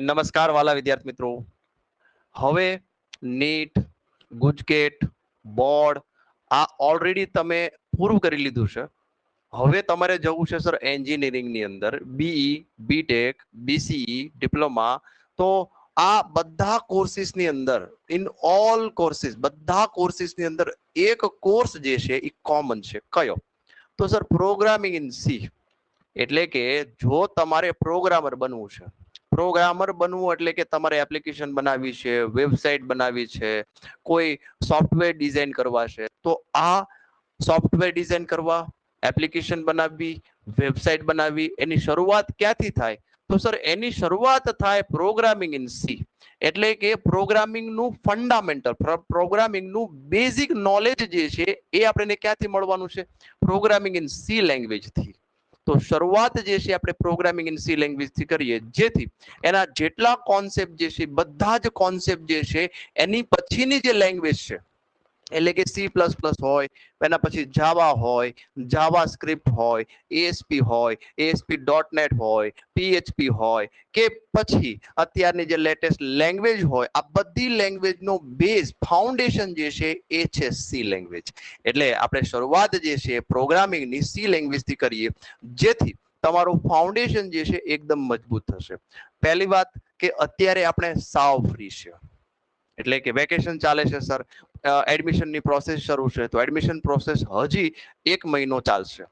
નમસ્કાર વાલા વિદ્યાર્થી મિત્રો. હવે નીટ, ગુજકેટ, બોર્ડ આ ઓલરેડી તમે પૂરું કરી લીધું છે. હવે તમારે જવું છે સર એન્જિનિયરિંગની અંદર, બીઈ, બીટેક, બીસીઈ, ડિપ્લોમા. તો આ બધા કોર્સિસની અંદર, ઇન ઓલ કોર્સિસ, બધા કોર્સિસની અંદર એક કોર્સ જે છે એ કોમન છે. કયો? તો સર પ્રોગ્રામિંગ ઇન સી. એટલે કે જો તમારે પ્રોગ્રામર બનવું છે, પ્રોગ્રામર બનવું એટલે કે તમારે એપ્લિકેશન બનાવવી છે, વેબસાઇટ બનાવવી છે, કોઈ સોફ્ટવેર ડિઝાઇન કરવા છે, તો આ સોફ્ટવેર ડિઝાઇન કરવા, એપ્લિકેશન બનાવવી, વેબસાઇટ બનાવવી, એની શરૂઆત ક્યાંથી થાય? તો સર એની શરૂઆત થાય પ્રોગ્રામિંગ ઇન સી. એટલે કે પ્રોગ્રામિંગનું ફંડામેન્ટલ, પ્રોગ્રામિંગનું બેઝિક નોલેજ જે છે એ આપણને ક્યાંથી મળવાનું છે? પ્રોગ્રામિંગ ઇન સી લેંગ્વેજથી. તો શરૂઆત જે છે આપણે પ્રોગ્રામિંગ ઇન સી લેંગ્વેજથી કરીએ, જેથી એના જેટલા કોન્સેપ્ટ જે છે, બધા જ કોન્સેપ્ટ જે છે એની પછીની જે લેંગ્વેજ છે, એટલે કે સી પ્લસ પ્લસ હોય, એના પછી જાવા હોય, જાવા સ્ક્રિપ્ટ હોય, એએસપી હોય, ASP.NET હોય, PHP હોય, કે પછી અત્યારની જે લેટેસ્ટ લેંગ્વેજ હોય, આ બધી લેંગ્વેજનો બેઝ ફાઉન્ડેશન જે છે એ છે સી લેંગ્વેજ. એટલે આપણે શરૂઆત જે છે પ્રોગ્રામિંગની સી લેંગ્વેજથી કરીએ, જેથી તમારું ફાઉન્ડેશન જે છે એકદમ મજબૂત થશે. પહેલી વાત કે અત્યારે આપણે સાવ ફ્રી છે, એટલે કે વેકેશન ચાલે છે સર, એડમિશનની પ્રોસેસ શરૂ છે, તો એડમિશન પ્રોસેસ હજી 1 મહિનો ચાલશે,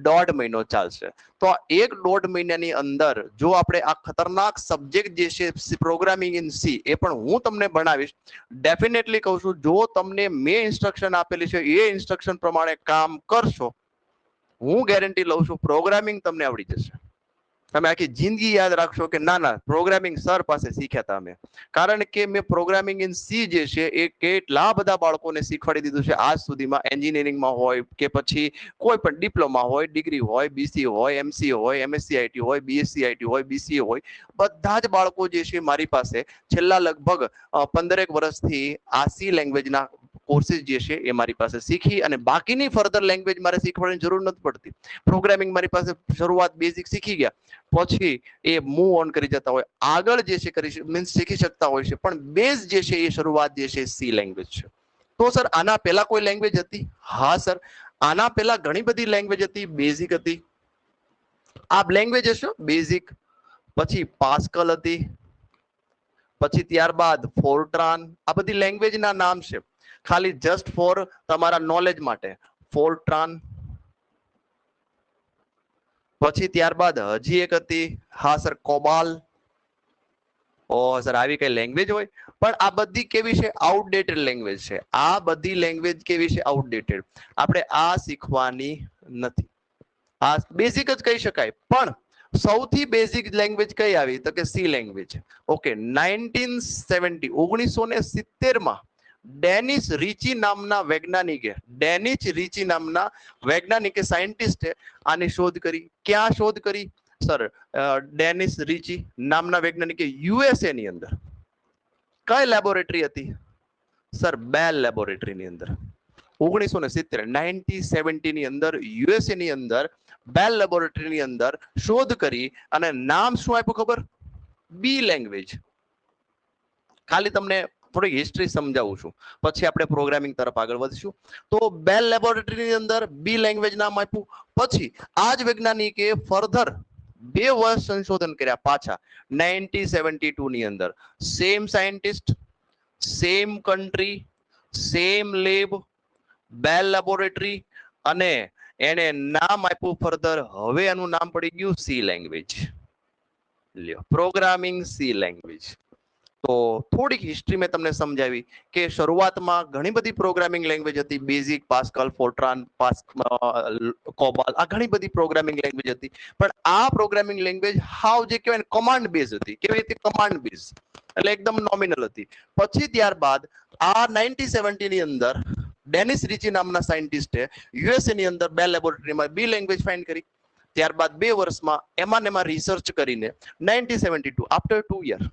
1.5 મહિનો ચાલશે. તો આ 1-1.5 મહિનાની અંદર જો આપણે આ ખતરનાક સબ્જેક્ટ જે છે પ્રોગ્રામિંગ ઇન સી, એ પણ હું તમને ભણાવીશ. ડેફિનેટલી કહું છું, જો તમને મેં ઇન્સ્ટ્રક્શન આપેલી છે એ ઇન્સ્ટ્રક્શન પ્રમાણે કામ કરશો, હું ગેરંટી લઉં છું પ્રોગ્રામિંગ તમને આવડી જશે. તમે આખી જિંદગી યાદ રાખશો કે ના ના પ્રોગ્રામિંગ સર પાસે શીખ્યા હતા અમે. કારણ કે મેં પ્રોગ્રામિંગ ઇન સી જે છે એ કેટલા બધા બાળકોને શીખવાડી દીધું છે આજ સુધીમાં. એન્જિનિયરિંગમાં હોય કે પછી કોઈ પણ ડિપ્લોમા હોય, ડિગ્રી હોય, બીસી હોય, એમસી હોય, MSc IT હોય, BSc IT હોય, BCA હોય, બધા જ બાળકો જે છે મારી પાસે છેલ્લા લગભગ 15 વર્ષથી આ સી લેંગ્વેજના કોર્સિસ જે છે એ મારી પાસે શીખી, અને બાકીની ફર્ધર લેંગ્વેજ મારે શીખવાની જરૂર નથી પડતી. પ્રોગ્રામિંગ મારી પાસે શરૂઆત બેઝિક શીખી ગયા, પછી એ મૂવ ઓન કરી જતા હોય, આગળ જે છે કરી મીન્સ શીખી શકતા હોય છે, પણ બેઝ જે છે એ શરૂઆત જે છે સી લેંગ્વેજ છે. તો સર આના પહેલા કોઈ લેંગ્વેજ હતી? હા સર, આના પહેલા ઘણી બધી લેંગ્વેજ હતી, બેઝિક હતી. આ લેંગ્વેજ હશે બેઝિક, પછી પાસ્કલ હતી, પછી ત્યારબાદ ફોર્ટ્રાન. આ બધી લેંગ્વેજના નામ છે, ખાલી જસ્ટ ફોર તમારા નોલેજ માટે. ફોર્ટ્રાન, પછી ત્યારબાદ હજી એક હતી, હા સર, કોબાલ. ઓ સર, આવી કઈ લેંગ્વેજ હોય? પણ આ બધી કેવી છે? આઉટડેટેડ લેંગ્વેજ છે. આ બધી લેંગ્વેજ કેવી છે? આઉટડેટેડ. આપણે આ શીખવાની નથી. આ બેઝિક જ કહી શકાય. પણ સૌથી બેઝિક લેંગ્વેજ કઈ આવી? તો કે સી લેંગ્વેજ. ઓકે, 1970 ડેનિસ રીચી નામના વૈજ્ઞાનિકે, સાયન્ટિસ્ટે આની શોધ કરી. ક્યાં શોધ કરી સર? ડેનિસ રીચી નામના વૈજ્ઞાનિકે યુએસએ ની અંદર. કઈ લેબોરેટરી હતી સર? બેલ લેબોરેટરીની અંદર. 1970 ની અંદર યુએસએ ની અંદર બેલ લેબોરેટરીની અંદર શોધ કરી, અને નામ શું આપ્યું ખબર? બી લેંગ્વેજ. ખાલી તમને થોડી હિસ્ટ્રી સમજાવું છું, પછી આપણે પ્રોગ્રામિંગ તરફ આગળ વધીશું. તો બેલ લેબોરેટરીની અંદર બી લેંગ્વેજ નામ આપ્યું. પછી આ જ વૈજ્ઞાનિકે ફર્ધર 2 વર્ષ સંશોધન કર્યા પાછા 1972 ની અંદર. Same scientist, same country, same lab, Bell laboratory, અને એને નામ આપ્યું ફર્ધર. હવે એનું નામ પડી ગયું સી લેંગ્વેજ. લ્યો, પ્રોગ્રામિંગ સી લેંગ્વેજ. તો થોડીક હિસ્ટ્રી મેં તમને સમજાવી કે શરૂઆતમાં ઘણી બધી પ્રોગ્રામિંગ લેંગ્વેજ હતી, બેઝિક, પાસ્કલ, ફોર્ટ્રાન, કોબાલ, આ ઘણી બધી પ્રોગ્રામિંગ લેંગ્વેજ હતી. પણ આ પ્રોગ્રામિંગ લેંગ્વેજ હાવ જે કહેવાય કમાન્ડ બેઝ હતી. કેવી હતી? કમાન્ડ બેઝ, એટલે એકદમ નોમિનલ હતી. પછી ત્યારબાદ આ 1970 ની અંદર ડેનિસ રીચી નામના સાયન્ટિસ્ટે યુએસએ ની અંદર બેલ લેબોરેટરીમાં બી લેંગ્વેજ ફાઇન્ડ કરી. ત્યારબાદ 2 વર્ષમાં એમાં રિસર્ચ કરીને 1972 આફ્ટર 2 યર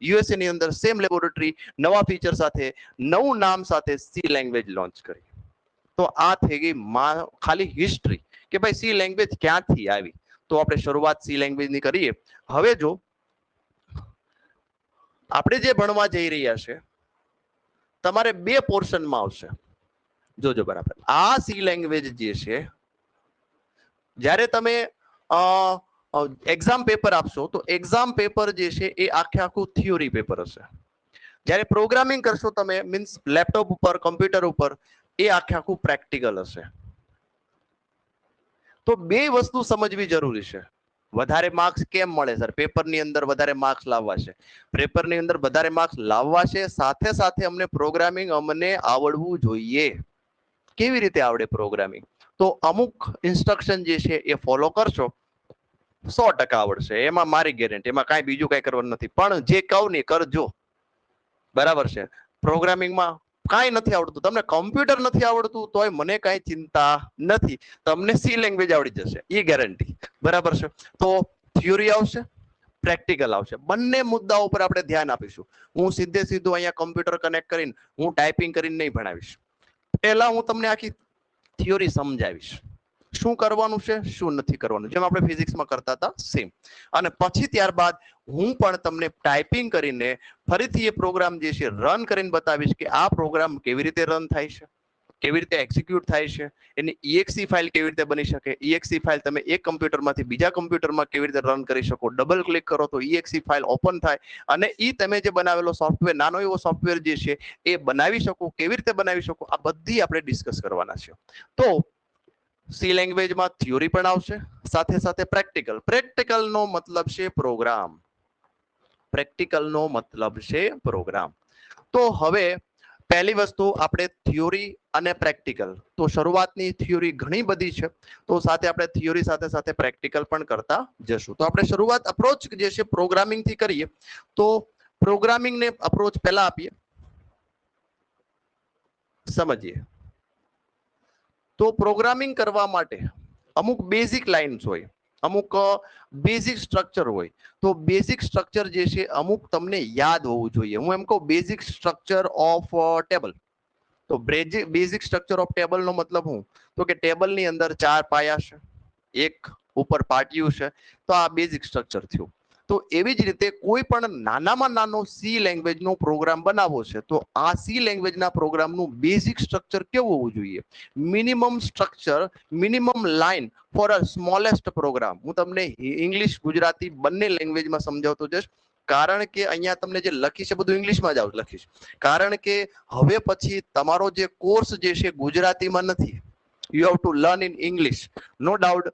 યુએસએ ની અંદર સેમ લેબોરેટરી નવા ફીચર સાથે, નવું નામ સાથે સી લેંગ્વેજ લોન્ચ કરી. તો આ થઈ ગઈ ખાલી હિસ્ટ્રી કે ભાઈ સી લેંગ્વેજ ક્યાંથી આવી. તો આપણે શરૂઆત સી લેંગ્વેજ ની કરીએ. હવે જો આપણે જે ભણવા જઈ રહ્યા છે તમારે બે પોર્શનમાં આવશે. જોજો બરાબર. આ સી લેંગ્વેજ જે છે જ્યારે તમે એક્ઝામ પેપર આપશો તો એક્ઝામ પેપર જે છે એ આખું થિયોરી પેપર હશે. જ્યારે પ્રોગ્રામિંગ કરશો તમે મીન્સ લેપટોપ ઉપર કમ્પ્યુટર ઉપર એ આખું પ્રેક્ટિકલ હશે. તો બે વસ્તુ સમજવી જરૂરી છે. વધારે માર્ક્સ કેમ મળે સર? પેપરની અંદર વધારે માર્ક્સ લાવવા છે. પેપરની અંદર વધારે માર્ક્સ લાવવા છે, સાથે સાથે અમને પ્રોગ્રામિંગ અમને આવડવું જોઈએ. કેવી રીતે આવડે પ્રોગ્રામિંગ? તો અમુક ઇન્સ્ટ્રક્શન જે છે એ ફોલો કરશો 100% આવડશે, એમાં મારી ગેરંટી, એમાં કાંઈ બીજું કાંઈ કરવાનું નથી. પણ જે કહું ને કરજો, બરાબર છે. પ્રોગ્રામિંગમાં કાંઈ નથી આવડતું, તમને કમ્પ્યુટર નથી આવડતું તોય મને કાંઈ ચિંતા નથી, તમને સી લેંગ્વેજ આવડી જશે, એ ગેરંટી. બરાબર છે. તો થિયોરી આવશે, પ્રેક્ટિકલ આવશે, બંને મુદ્દાઓ પર આપણે ધ્યાન આપીશું. હું સીધું અહીંયા કમ્પ્યુટર કનેક્ટ કરીને હું ટાઈપિંગ કરીને નહીં ભણાવીશ. પહેલા હું તમને આખી થિયોરી સમજાવીશ, શું કરવાનું છે શું નથી કરવાનું, જેમ આપણે ફિઝિક્સમાં કરતા હતા સેમ. અને પછી ત્યારબાદ હું પણ તમને ટાઈપિંગ કરીને ફરીથી એ પ્રોગ્રામ જે છે રન કરીને બતાવીશ કે આ પ્રોગ્રામ કેવી રીતે રન થાય છે, કેવી રીતે એક્ઝિક્યુટ થાય છે, એની EXE ફાઇલ કેવી રીતે બની શકે, EXE ફાઇલ તમે એક કમ્પ્યુટરમાંથી બીજા કમ્પ્યુટરમાં કેવી રીતે રન કરી શકો, ડબલ ક્લિક કરો તો EXE ફાઇલ ઓપન થાય અને એ તમે જે બનાવેલો સોફ્ટવેર, નાનો એવો સોફ્ટવેર જે છે એ બનાવી શકો, કેવી રીતે બનાવી શકો, આ બધી આપણે ડિસ્કસ કરવાના છે. તો સી લેંગ્વેજમાં થિયોરી પણ આવશે, સાથે સાથે પ્રેક્ટિકલ. પ્રેક્ટિકલનો મતલબ છે પ્રોગ્રામ, પ્રેક્ટિકલનો મતલબ છે પ્રોગ્રામ. તો હવે પહેલી વસ્તુ આપણે થિયોરી અને પ્રેક્ટિકલ. તો શરૂઆતની થિયોરી ઘણી બધી છે, તો સાથે આપણે થિયોરી સાથે સાથે પ્રેક્ટિકલ પણ કરતા જશું. તો આપણે શરૂઆત અપ્રોચ જે છે પ્રોગ્રામિંગ થી કરીએ. તો પ્રોગ્રામિંગ ને અપ્રોચ પહેલા આપીએ, સમજીએ. તો પ્રોગ્રામિંગ કરવા માટે અમુક બેઝિક લાઇન્સ હોય, અમુક બેઝિક સ્ટ્રક્ચર હોય. તો બેઝિક સ્ટ્રક્ચર જે છે અમુક તમને યાદ હોવું જોઈએ. હું એમ કહું બેઝિક સ્ટ્રક્ચર ઓફ ટેબલ. તો બેઝિક સ્ટ્રક્ચર ઓફ ટેબલ નો મતલબ હું? તો કે ટેબલની અંદર 4 પાયા છે, એક ઉપર પાટિયું છે, તો આ બેઝિક સ્ટ્રક્ચર થયું. તો એવી જ રીતે કોઈ પણ નાનામાં નાનો સી લેંગ્વેજનો પ્રોગ્રામ બનાવવો છે તો આ સી લેંગ્વેજના પ્રોગ્રામનું બેઝિક સ્ટ્રક્ચર કેવું હોવું જોઈએ? Minimum structure, minimum line for a smallest program. હું તમને ઇંગ્લિશ ગુજરાતી બંને લેંગ્વેજમાં સમજાવતો જઈશ, કારણ કે અહીંયા તમને જે લખી છે બધું ઇંગ્લિશમાં જ લખીશ, કારણ કે હવે પછી તમારો જે કોર્સ જે છે ગુજરાતીમાં નથી. You have to learn in English. No doubt,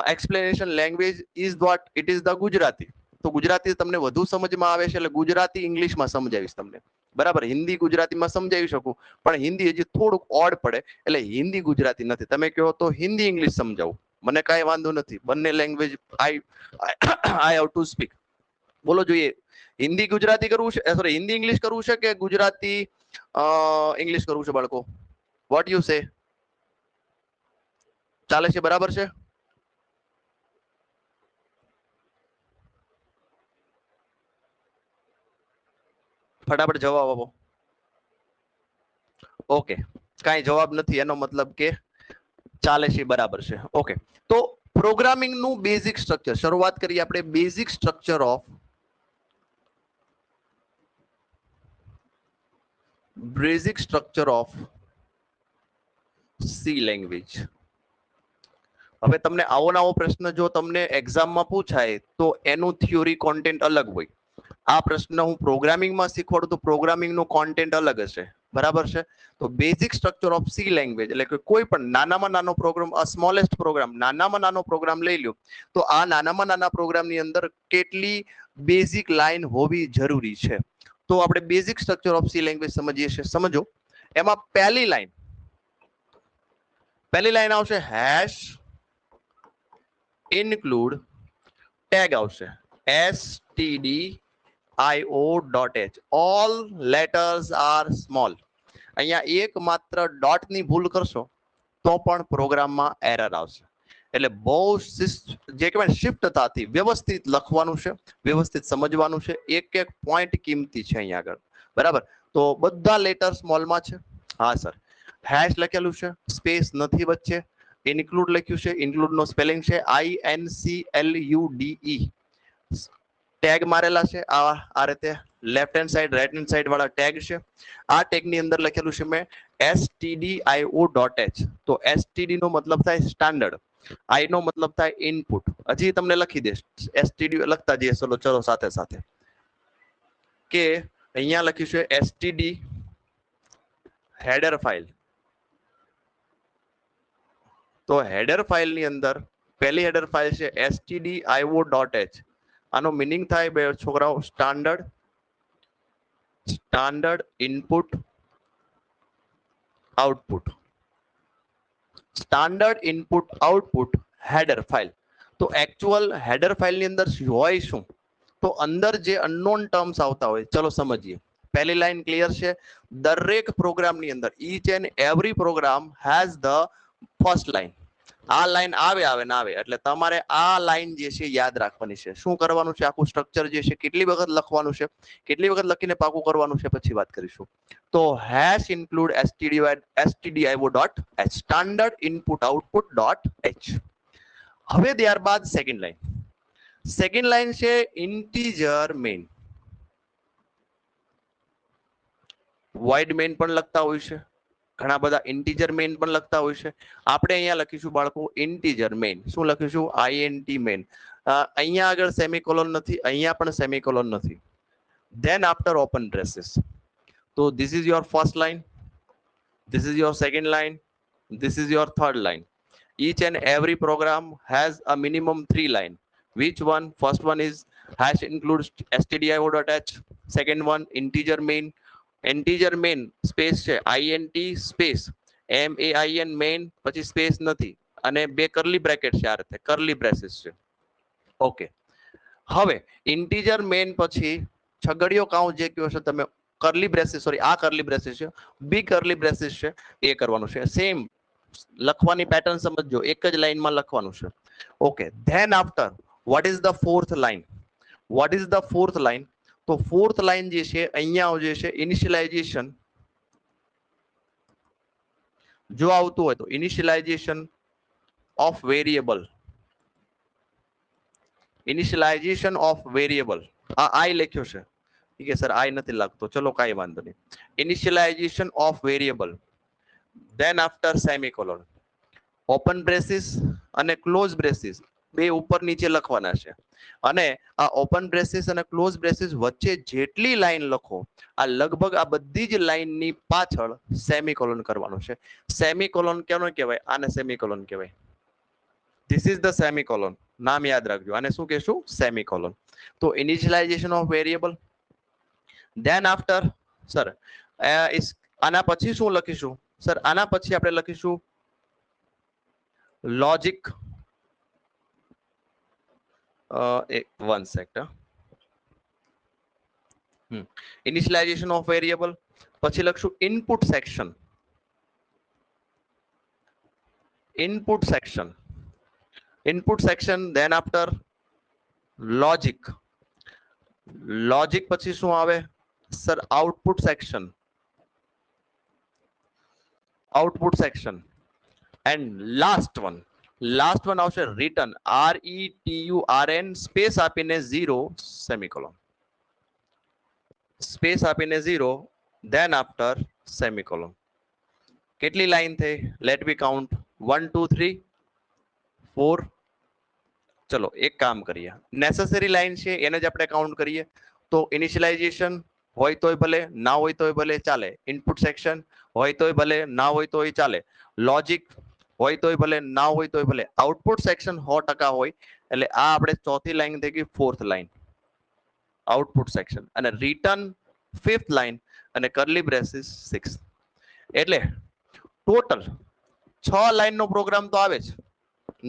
explanation language is what it is the Gujarati. તો ગુજરાતી તમને વધુ સમજમાં આવે છે એટલે ગુજરાતી ઇંગ્લિશમાં સમજાવીશ તમને. બરાબર, હિન્દી ગુજરાતીમાં સમજાવી શકું, પણ હિન્દી હજી થોડુંક ઓડ પડે એટલે હિન્દી ગુજરાતી નથી. તમે કહો તો હિન્દી ઇંગ્લિશ સમજાવું, મને કાંઈ વાંધો નથી. બંને language I have to speak. બોલો જોઈએ, હિન્દી ગુજરાતી કરવું છે, સોરી હિન્દી ઇંગ્લિશ કરવું છે કે ગુજરાતી ઇંગ્લિશ કરવું છે બાળકો? What you say? ચાલે છે? બરાબર છે? ફટાફટ જવાબ આપો. ઓકે, કાંઈ જવાબ નથી એનો મતલબ કે ચાલે છે, બરાબર છે. ઓકે, તો પ્રોગ્રામિંગ નું બેઝિક સ્ટ્રક્ચર શરૂઆત કરીએ આપણે. Basic structure of C language. હવે તમને આવો નવો પ્રશ્ન જો તમને એક્ઝામમાં પૂછાય તો એનું થિયોરી કોન્ટેન્ટ અલગ હોય. આ પ્રશ્ન હું પ્રોગ્રામિંગમાં શીખવાડું તો પ્રોગ્રામિંગનું કોન્ટેન્ટ અલગ હશે. બરાબર છે? તો basic structure of C language એટલે કે કોઈ પણ નાનામાં નાનો પ્રોગ્રામ, સ્મોલેસ્ટ પ્રોગ્રામ, નાનામાં નાનો પ્રોગ્રામ લઈ લ્યો તો આ નાનામાં નાના પ્રોગ્રામની અંદર કેટલી બેઝિક લાઈન હોવી જરૂરી છે. તો આપણે basic structure of C language સમજીએ છીએ. સમજો, એમાં પહેલી લાઈન આવશે હેશ ઇન્ક્લુડ ટેગ આવશે stdio.h. All letters are small. અહીંયા એક માત્ર ડોટ ની ભૂલ કરશો તો પણ પ્રોગ્રામમાં એરર આવશે. એટલે બહુ જે કહેવાય શિફ્ટતાથી વ્યવસ્થિત લખવાનું છે, વ્યવસ્થિત સમજવાનું છે. એક એક પોઈન્ટ કિંમતી છે અહીંયા આગળ. બરાબર, તો બધા લેટર સ્મોલમાં છે. હા સર, હેશ લખેલું છે, સ્પેસ નથી વચ્ચે. ઇન્ક્લુડ લખ્યું છે, ઇન્ક્લુડ નો સ્પેલિંગ છે INCLUDE. ટેગ મારેલા છે આ રીતે left hand side right hand side વાળા ટેગ છે. આ ટેગ ની અંદર લખેલું છે મેં stdio.h. તો std નો મતલબ થાય સ્ટાન્ડર્ડ, i નો મતલબ થાય ઇનપુટ. હજી તમને લખી દે std લખતા જઈએ. ચલો સાથે સાથે કે અહીંયા લખ્યું છે std હેડર ફાઇલ. તો હેડર ફાઇલ ની અંદર પહેલી હેડર ફાઇલ છે stdio.h. આનો મિનિંગ થાય બે છોકરાઓ standard input output. Standard input output header file. તો એકચ્યુઅલ હેડર ફાઇલ ની અંદર હોય શું? તો અંદર જે અનનોન ટર્મ્સ આવતા હોય, ચલો સમજીએ. પહેલી લાઈન ક્લિયર છે? દરેક પ્રોગ્રામ ની અંદર each and every program has the first line. આ લાઈન આવે ના આવે એટલે તમારે આ લાઈન જે છે યાદ રાખવાની છે. શું કરવાનું છે? આખું સ્ટ્રક્ચર જે છે કેટલી વખત લખવાનું છે, કેટલી વખત લખીને પાકું કરવાનું છે પછી વાત કરીશું. તો hash include stdio.h, standard input output dot h. હવે ત્યારબાદ સેકન્ડ લાઈન છે ઇન્ટીજર મેઇન. વોઇડ મેઇન પણ લખતા હોય છે, ઘણા બધા ઇન્ટીજર મેઇન પણ લખતા હોય છે. આપણે અહીંયા લખીશું બાળકો ઇન્ટીજર મેઇન. શું લખીશું? int main. અહીંયા આગળ સેમિકોલોન નથી, અહીંયા પણ સેમિકોલોન નથી. Then after open braces. તો this is your first line, this is your second line, this is your third line. Each and every program has a minimum 3 line. Which one? First one is hash includes stdio.h. Second one integer main. Integer main space છે int space main main પછી space નથી અને બે curly bracket છે. આ રીતે curly braces છે. Okay, હવે ઇન્ટીજર મેઇન પછી છગડીયો કાઉન્ટ જે કહો છો તમે, કર્લી બ્રેસીસ, સોરી આ કર્લી બ્રેસીસ છે, બી કર્લી બ્રેસીસ છે, એ કરવાનું છે. સેમ લખવાની પેટર્ન સમજજો, એક જ લાઈનમાં લખવાનું છે. Okay, than after what is the fourth line? તો ફોર્થ લાઈન જે છે અહીંયા જે છે ઇનિશિયલાઇઝેશન. જો આવતું હોય તો ઇનિશિયલાઇઝેશન ઓફ વેરિયેબલ. આ આઈ લખ્યો છે, ઠીક છે સર, આઈ નથી લાગતો, ચલો કાંઈ વાંધો નહીં. Initialization of variable. Than after semicolon. Open braces અને ક્લોઝ બ્રેસીસ બે ઉપર નીચે લખવાના છે. અને આ ઓપન બ્રેસીસ અને ક્લોઝ બ્રેસીસ વચ્ચે જેટલી લાઈન લખો, આ લગભગ આ બધી જ લાઈનની પાછળ સેમિકોલોન કરવાનું છે. સેમિકોલોન કેનો કહેવાય? આને સેમિકોલોન કહેવાય. This is the semicolon. નામ યાદ રાખજો, આને શું કહેશું? સેમિકોલોન. તો initialization of variable. Than after sir આના પછી શું લખીશું? સર આના પછી આપણે લખીશું logic. one second. Initialization of variable પછી લખશું input section. Than after logic. પછી શું આવે sir? Output section. And last one આવશે રિટર્ન. RETURN સ્પેસ આપીને 0 સેમિકોલોન. Than after semicolon. કેટલી લાઈન થઈ? Let me count 1 2 3 4. ચલો એક કામ કરીએ, નેસેસરી લાઈન છે એને જ આપણે કાઉન્ટ કરીએ. તો ઇનિશિયલાઇઝેશન હોય તોય ભલે, ના હોય તોય ભલે ચાલે. ઇનપુટ સેક્શન હોય તોય ભલે, ના હોય તોય ચાલે. લોજિક હોય તોય ભલે, ના હોય તોય ભલે. આઉટપુટ સેક્શન 100% હોય એટલે આ આપણે ચોથી લાઈન થઈ ગઈ, ફોર્થ લાઈન આઉટપુટ સેક્શન. અને રિટર્ન ફિફ્થ લાઈન અને કર્લી બ્રેસીસ 6. એટલે ટોટલ 6 લાઈનનો પ્રોગ્રામ તો આવે જ.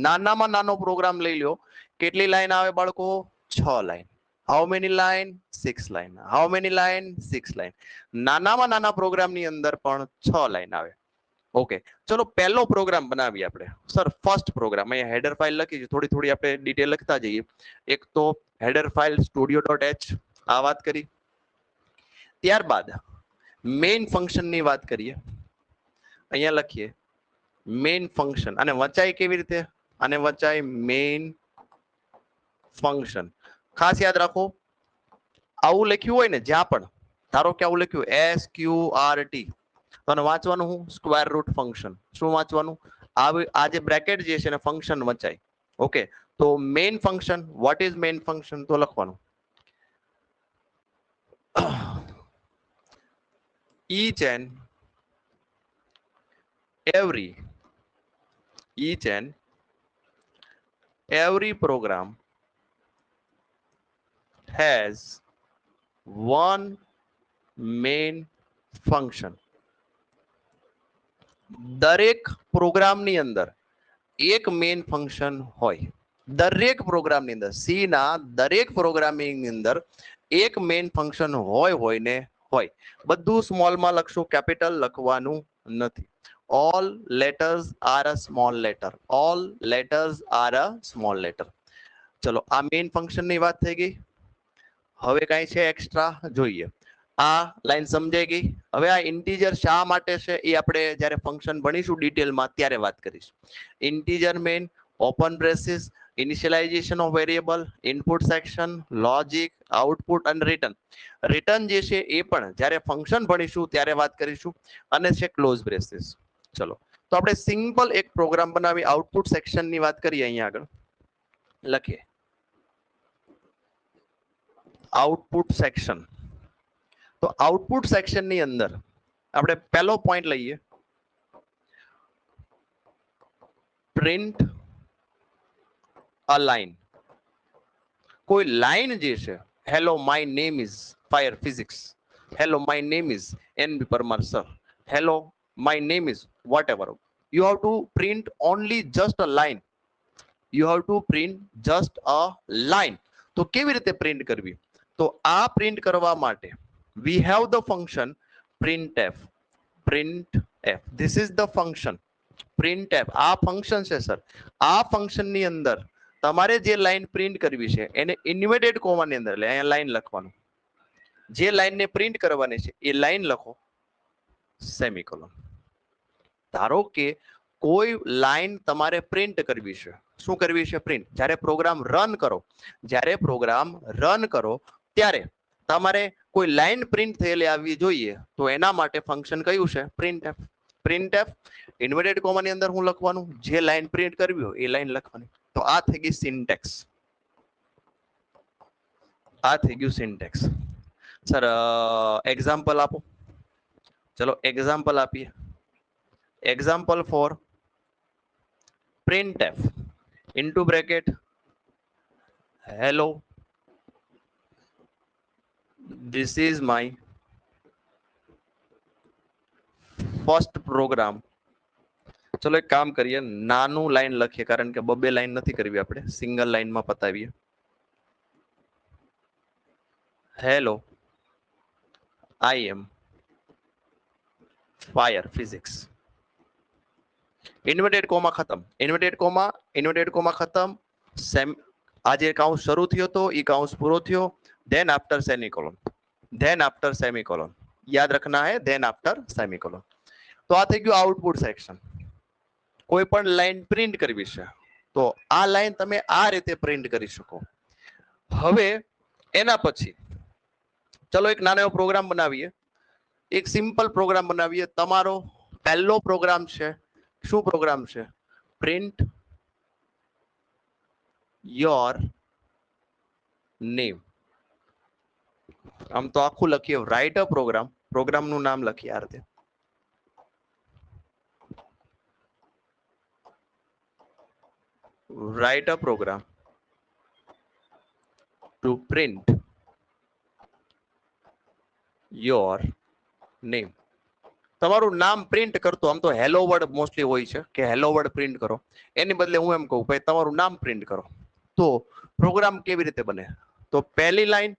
નાનામાં નાનો પ્રોગ્રામ લઈ લો, કેટલી લાઈન આવે બાળકો? 6 line. How many line? 6 line. How many line? 6 line. નાનામાં નાના પ્રોગ્રામની અંદર પણ 6 લાઈન આવે. ઓકે, ચલો પહેલો પ્રોગ્રામ બનાવીએ આપણે. સર ફર્સ્ટ પ્રોગ્રામ અહીંયા હેડર ફાઇલ લખી છે, થોડી આપણે ડિટેલ લખતા જઈએ. એક તો હેડર ફાઇલ studio.h, આ વાત કરી. ત્યારબાદ મેઇન ફંક્શનની વાત કરીએ. અહીંયા લખીએ મેઇન ફંક્શન. અને વચાય કેવી રીતે? અને વચાય મેઇન ફંક્શન. ખાસ યાદ રાખો, આવું લખ્યું હોય ને જ્યાં પણ, ધારો કે આવું લખ્યું SQRT, તો વાંચવાનું હું સ્ક્વેર રૂટ ફંક્શન. શું વાંચવાનું? આ જે બ્રેકેટ જે છે એને ફંક્શન વચાય. ઓકે, તો main function, what is main function? તો લખવાનું each and every program has one main function. દરેક પ્રોગ્રામની અંદર એક મેઇન ફંક્શન હોય. દરેક પ્રોગ્રામની અંદર, સી ના દરેક પ્રોગ્રામિંગની અંદર એક મેઇન ફંક્શન હોય ને હોય. બધું સ્મોલમાં લખશું, કેપિટલ લખવાનું નથી. All letters are a small letter. All letters are a small letter. ચલો, આ મેઇન ફંક્શનની વાત થઈ ગઈ. હવે કઈ છે એક્સ્ટ્રા જોઈએ. આ લાઈન સમજાઈ ગઈ. હવે આ ઇન્ટીજર શા માટે છે એ આપણે જ્યારે ફંક્શન ભણીશું ડિટેલમાં ત્યારે વાત કરીશું. Integer main, open braces, initialization of variable, input section, logic, output અને રિટર્ન. રિટર્ન જે છે એ પણ જ્યારે ફંક્શન ભણીશું ત્યારે વાત કરીશું. અને છે ક્લોઝ બ્રેસીસ. ચલો, તો આપણે સિમ્પલ એક પ્રોગ્રામ બનાવી આઉટપુટ સેક્શનની વાત કરીએ. અહીંયા આગળ લખીએ આઉટપુટ સેક્શન. તો આઉટપુટ સેક્શનની અંદર આપણે પહેલો પોઈન્ટ લઈએ, પ્રિન્ટ અ લાઈન. કોઈ લાઈન જે છે, hello my name is fire physics, hello my name is NB Parmar sir, hello my name is what ever. You have to print only just a line. You have to print just a line. તો કેવી રીતે print કરવી? તો આ print કરવા માટે we have the function printf. printf, this is the function printf. આ function છે સર. આ ફંક્શન ની અંદર તમારે જે લાઈન પ્રિન્ટ કરવી છે એને ઇન્વર્ટેડ કોમા ની અંદર એટલે અહીંયા લાઈન લખવાનું. જે લાઈન ને પ્રિન્ટ કરવાની છે એ લાઈન લખો, સેમિકોલોન. ધારો કે કોઈ લાઈન તમારે પ્રિન્ટ કરવી છે. શું કરવી છે? પ્રિન્ટ. જ્યારે પ્રોગ્રામ રન કરો, ત્યારે તમારે કોઈ લાઈન પ્રિન્ટ થયેલી આવવી જોઈએ. તો એના માટે ફંક્શન કયું છે? પ્રિન્ટએફ. પ્રિન્ટએફ ઇન્વર્ટેડ કોમાની અંદર હું લખવાનું, જે લાઈન પ્રિન્ટ કરવી હોય એ લાઈન લખવાની. તો આ થઈ ગઈ સિન્ટેક્સ. આ થઈ ગયું સિન્ટેક્સ. સર એક્ઝામ્પલ આપો. ચલો એક્ઝામ્પલ આપીએ. Example for printf into bracket hello this is my first program. ચલો એક કામ કરીએ, નાનું લાઈન લખીએ કારણ કે બબે લાઈન નથી કરવી, આપણે સિંગલ લાઈનમાં પતાવીએ. હેલો આઈ એમ ફાયર ફિઝિક્સ. ઇન્વર્ટેડ કોમા ખતમ. ઇન્વર્ટેડ કોમા ખતમ. આ જે કાઉન્સ શરૂ થયો હતો એ કાઉન્સ પૂરો થયો. Than after semicolon. યાદ રખના હે, ધેન આફ્ટર સેમિકોલોન. તો આ થઈ ગયું આઉટપુટ સેક્શન. કોઈ પણ લાઈન પ્રિન્ટ કરવી છે તો આ લાઈન તમે આ રીતે પ્રિન્ટ કરી શકો. હવે એના પછી ચલો એક નાનો એવો પ્રોગ્રામ બનાવીએ. એક સિમ્પલ પ્રોગ્રામ બનાવીએ. તમારો પહેલો પ્રોગ્રામ છે. શું પ્રોગ્રામ છે? Print your name. આમ તો આખું લખીએ, રાઇટ અ પ્રોગ્રામ. પ્રોગ્રામનું નામ લખીએ આ રીતે. write a program to print your name. તમારું નામ પ્રિન્ટ કરતો, આમ તો હેલો વર્ડ મોસ્ટલી હોય છે કે હેલો વર્ડ પ્રિન્ટ કરો. એની બદલે હું એમ કહું ભાઈ તમારું નામ પ્રિન્ટ કરો. તો પ્રોગ્રામ કેવી રીતે બને? તો પહેલી line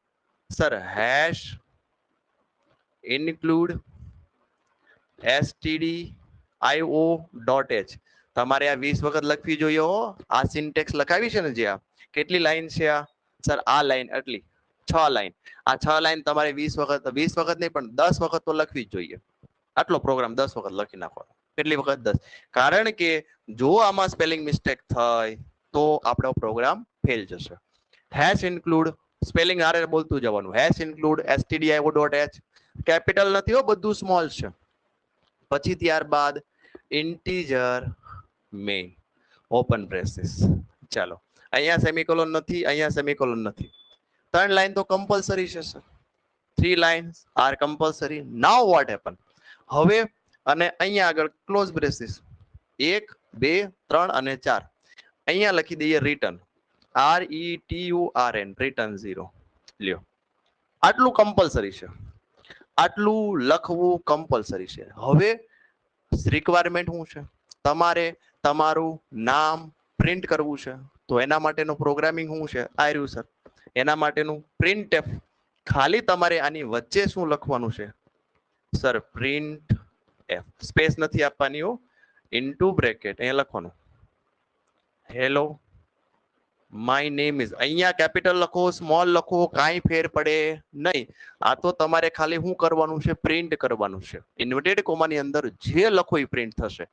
sir hash include stdio.h. તમારે આ 20 વખત લખવી જોઈએ હો. આ સિન્ટેક્સ લખાવી છે ને જે આ કેટલી લાઈન છે આ? સર આ લાઈન એટલી 6 લાઈન. આ 6 લાઈન તમારે 20 વખત નહીં પણ 10 વખત તો લખવી જ જોઈએ. આટલો પ્રોગ્રામ 10 વખત લખી નાખવાનો. કેટલી વખત? 10. કારણ કે જો આમાં સ્પેલિંગ મિસ્ટેક થાય તો આપણો પ્રોગ્રામ ફેલ જશે. હેશ ઇન્ક્લુડ સ્પેલિંગ આરે બોલતું જવાનું. હેશ ઇન્ક્લુડ stdio.h કેપિટલ નથી હો, બધું સ્મોલ છે. પછી ત્યારબાદ ઇન્ટીજર મેઇન ઓપન બ્રેસીસ. ચાલો, અહીંયા સેમિકોલોન નથી, અહીંયા સેમિકોલોન નથી. 3 લાઈન તો કમ્પલસરી છે sir. 3 lines are compulsory. Now what happen? હવે અને અહીંયા આગળ ક્લોઝ બ્રેસીસ 1 2 3 અને 4. અહીંયા લખી દઈએ રિટર્ન RETURN રિટર્ન 0. લ્યો, આટલું કમ્પલસરી છે, આટલું લખવું કમ્પલસરી છે. હવે રિક્વાયરમેન્ટ શું છે? તમારે તમારું નામ પ્રિન્ટ કરવું છે, તો એના માટેનું પ્રોગ્રામિંગ શું છે? આ રહ્યું સર. એના માટેનું પ્રિન્ટએફ. ખાલી તમારે આની વચ્ચે શું લખવાનું છે સર? Print F. સ્પેસ નથી આપવાની હો, ઇન્ટુ બ્રેકેટ અહીંયા લખવાનું હેલો માય નેમ ઇઝ. અહીંયા કેપિટલ લખો, સ્મોલ લખો, કાંઈ ફેર પડે નહીં. આ તો તમારે ખાલી શું કરવાનું છે? પ્રિન્ટ કરવાનું છે. ઇન્વર્ટેડ કોમાની અંદર જે લખો એ પ્રિન્ટ થશે.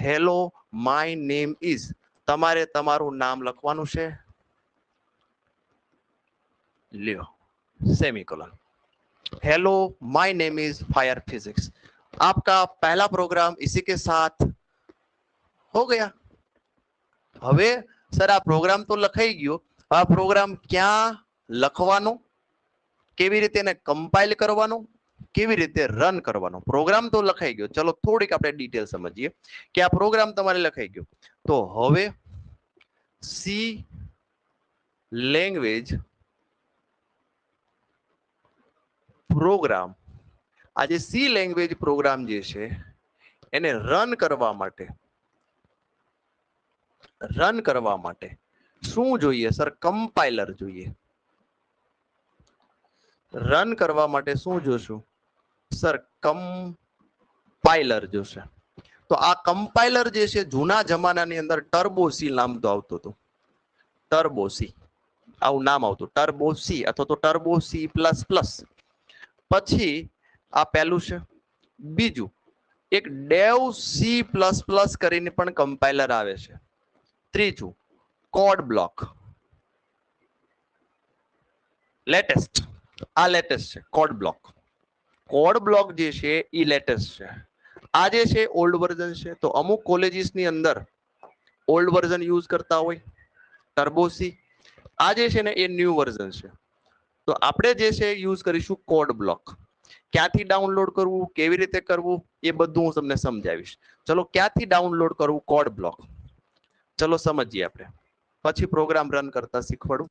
હેલો માય નેમ ઇઝ, તમારે તમારું નામ લખવાનું છે. લ્યો, semicolon. Hello my name is fire physics. आपका पहला प्रोग्राम इसी के साथ हो गया. હવે સર આ પ્રોગ્રામ તો લખાઈ ગયો. આ પ્રોગ્રામ ક્યાં લખવાનો, કેવી રીતે એને કમ્પાઇલ કરવાનો, કેવી રીતે રન કરવાનો? પ્રોગ્રામ તો લખાઈ ગયો. ચલો થોડીક આપણે ડિટેલ સમજીએ કે આ પ્રોગ્રામ તમારે લખાઈ ગયો. તો હવે સી લેંગ્વેજ પ્રોગ્રામ, આ જે સી લેંગ્વેજ પ્રોગ્રામ જે છે એને રન કરવા માટે શું જોઈએ સર? કમ્પાઇલર જોઈએ. રન કરવા માટે શું જોશું સર? કમ્પાઇલર જોશે. તો આ કમ્પાઇલર જે છે જૂના જમાનાની અંદર ટર્બો સી નામ તો આવતું હતું. ટર્બો સી આવું નામ આવતું, ટર્બો સી અથવા તો ટર્બો સી પ્લસ પ્લસ. પછી આ પહેલું છે. બીજું એક ડેવ સી પ્લસ પ્લસ કરીને પણ કમ્પાઇલર આવે છે. ત્રીજું કોડ બ્લોક, લેટેસ્ટ. આ લેટેસ્ટ છે કોડ બ્લોક. કોડ બ્લોક જે છે એ લેટેસ્ટ છે. આ જે છે ઓલ્ડ વર્ઝન છે. તો અમુક કોલેજીસની અંદર ઓલ્ડ વર્ઝન યુઝ કરતા હોય ટર્બો સી. આ જે છે ને એ ન્યૂ વર્ઝન છે. તો આપણે જે છે યુઝ કરીશું કોડ બ્લોક. ક્યાંથી ડાઉનલોડ કરવું, કેવી રીતે કરવું, એ બધું હું તમને સમજાવીશ. ચલો, ક્યાંથી ડાઉનલોડ કરવું કોડ બ્લોક, ચલો સમજીએ આપણે. પછી પ્રોગ્રામ રન કરતા શીખવાડું.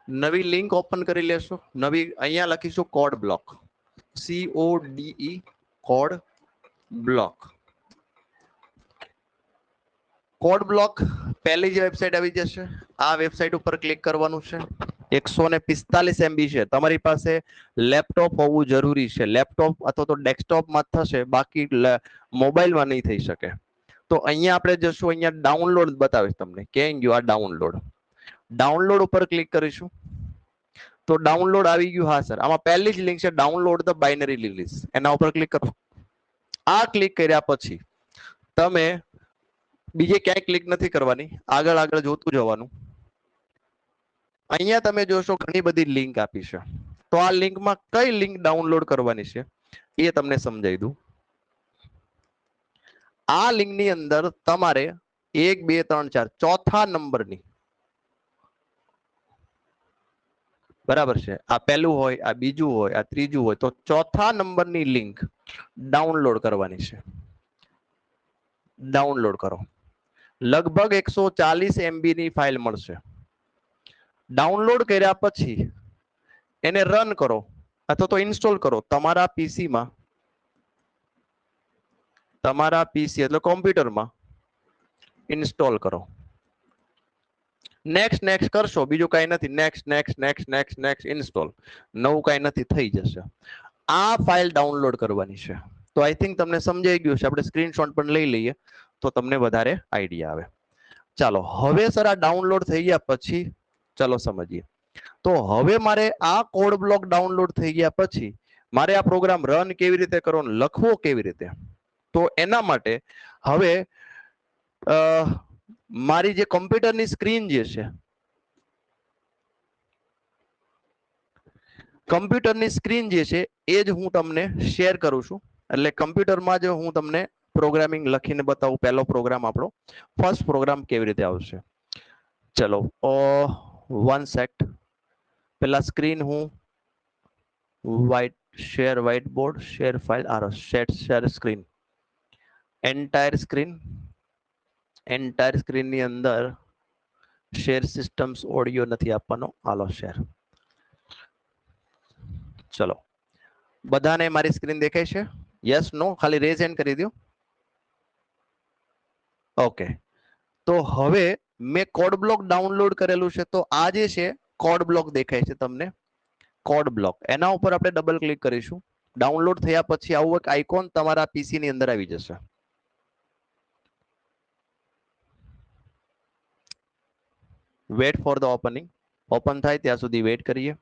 નવી લિંક ઓપન કરી લેશો. નવી અહીંયા લખીશું code block, CODE code block. Code block પહેલી જ વેબસાઇટ આવી જશે. આ વેબસાઇટ ઉપર ક્લિક કરવાનું છે. 145 MB છે. તમારી પાસે લેપટોપ હોવું જરૂરી છે. લેપટોપ અથવા તો ડેસ્કટોપમાં થશે, બાકી મોબાઈલમાં નહીં થઈ શકે. તો અહીંયા આપણે જશું, અહીંયા ડાઉનલોડ બતાવીશ તમને. ક્યાં ગયું આ ડાઉનલોડ? ડાઉનલોડ ઉપર ક્લિક કરીશું તો ડાઉનલોડ આવી ગયું. હા સર, આમાં પહેલી જ લિંક છે ડાઉનલોડ ધ બાઇનરી રિલીઝ. એના ઉપર ક્લિક કરો. આ ક્લિક કર્યા પછી તમે બીજે ક્યાંય ક્લિક નથી કરવાની, આગળ આગળ જોતું જવાનું. અહીંયા તમે જોશો ઘણી બધી લિંક આપી છે. તો આ લિંકમાં કઈ લિંક ડાઉનલોડ કરવાની છે એ તમને સમજાવી દઉં. આ લિંકની અંદર તમારે 1 2 3 4 ચોથા નંબરની, બરાબર છે, આ પહેલું હોય, આ બીજું હોય, આ ત્રીજું હોય, તો ચોથા નંબરની લિંક ડાઉનલોડ કરવાની છે. ડાઉનલોડ કરો. લગભગ 140 MB ની ફાઇલ મળશે. ડાઉનલોડ કર્યા પછી એને રન કરો અથવા તો ઇન્સ્ટોલ કરો તમારા પીસીમાં. તમારા પીસી એટલે કોમ્પ્યુટરમાં ઇન્સ્ટોલ કરો. નેક્સ્ટ નેક્સ્ટ કરશો, બીજું કઈ નથી. Next next next next next install. નવું કઈ નથી, થઈ જશે. આ ફાઇલ ડાઉનલોડ કરવાની છે. તો આઈ થિંક તમને સમજાઈ ગયું છે. આપણે સ્ક્રીનશોટ પણ લઈ લઈએ તો તમને વધારે આઈડિયા આવે. ચાલો, હવે સર આ ડાઉનલોડ થઈ ગયા પછી ચલો સમજીએ. તો હવે મારે આ કોડ બ્લોક ડાઉનલોડ થઈ ગયા પછી મારે આ પ્રોગ્રામ રન કેવી રીતે કરવાનો, લખવો કેવી રીતે, તો એના માટે હવે મારી જે કમ્પ્યુટરની સ્ક્રીન જે છે, કમ્પ્યુટરની સ્ક્રીન જે છે એ જ હું તમને શેર કરું છું. એટલે કમ્પ્યુટરમાં જ હું તમને પ્રોગ્રામિંગ લખીને બતાવું. પહેલો પ્રોગ્રામ આપણો ફર્સ્ટ પ્રોગ્રામ કેવી રીતે આવશે. ચલો 1 સેકન્ડ. પેલા સ્ક્રીન હું white share white board share file share screen entire screen ની અંદર શેર સિસ્ટમ્સ ઓડિયો નથી આપવાનો. હાલો શેર. ચલો બધાને મારી સ્ક્રીન દેખાય છે? યસ નો ખાલી રેઝ હેન્ડ કરી દો. ઓકે, તો હવે મેં કોડ બ્લોક ડાઉનલોડ કરેલું છે. તો આ જે છે કોડ બ્લોક દેખાય છે તમને, કોડ બ્લોક. એના ઉપર આપણે ડબલ ક્લિક કરીશું. ડાઉનલોડ થયા પછી આવું એક આઇકોન તમારા પીસી ની અંદર આવી જશે. Wait for the opening. Open થાય ત્યાં સુધી વેટ કરીએ.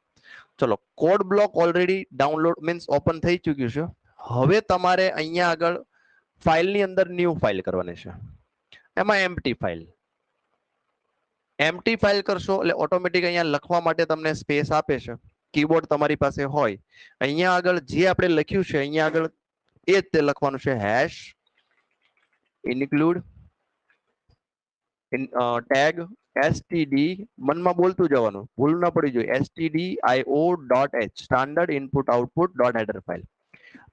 ચલો, code block already download means open થઈ ચૂક્યું છે. હવે તમારે અહીંયા આગળ ફાઇલની અંદર ન્યૂ ફાઇલ કરવાની છે. એમાં એમ્પ્ટી ફાઇલ કરશો એટલે ઓટોમેટિક અહીંયા લખવા માટે તમને સ્પેસ આપે છે. કીબોર્ડ તમારી પાસે હોય, અહીંયા આગળ જે આપણે લખ્યું છે અહીંયા આગળ એ જ તે લખવાનું છે. હેશ ઇન્ક્લુડ ટેગ std, મનમાં બોલતું જવાનું, ભૂલ ના પડી જોઈએ. stdio.h standard input output dot header file.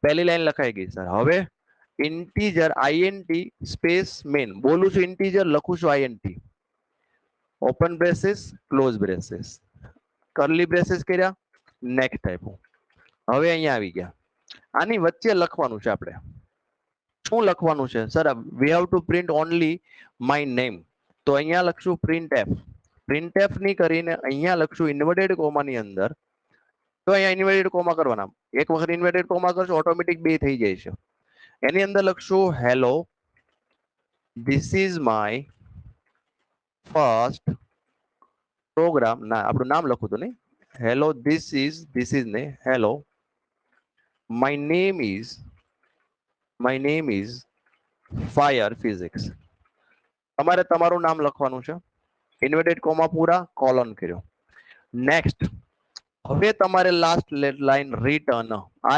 પહેલી લાઈન લખાઈ ગઈ સર. હવે ઇન્ટીજર int સ્પેસ મેન, બોલું છું ઇન્ટીજર, લખું છું int. Open braces close braces, curly braces કર્યા, નેક્સ્ટ આપ્યું. હવે અહીંયા આવી ગયા. આની વચ્ચે લખવાનું છે આપણે. શું લખવાનું છે sir? We have to print only my name. તો અહીંયા લખશું printf. printf ની કરીને અહીંયા લખશું ઇન્વર્ટેડ કોમાની અંદર. તો અહીંયા ઇન્વર્ટેડ કોમા કરવાના. એક વખત ઇન્વર્ટેડ કોમા કરશો ઓટોમેટિક બે થઈ જાય છે. એની અંદર લખશું hello this is my first program. ના, આપણું નામ લખું તો નહીં. હેલો ધીસ ઇઝ ને hello my name is fire physics. તમારે તમારું નામ લખવાનું છે. ઇન્વર્ટેડ કોમા પૂરા, કોલન કર્યો. નેક્સ્ટ. હવે તમારે last line return,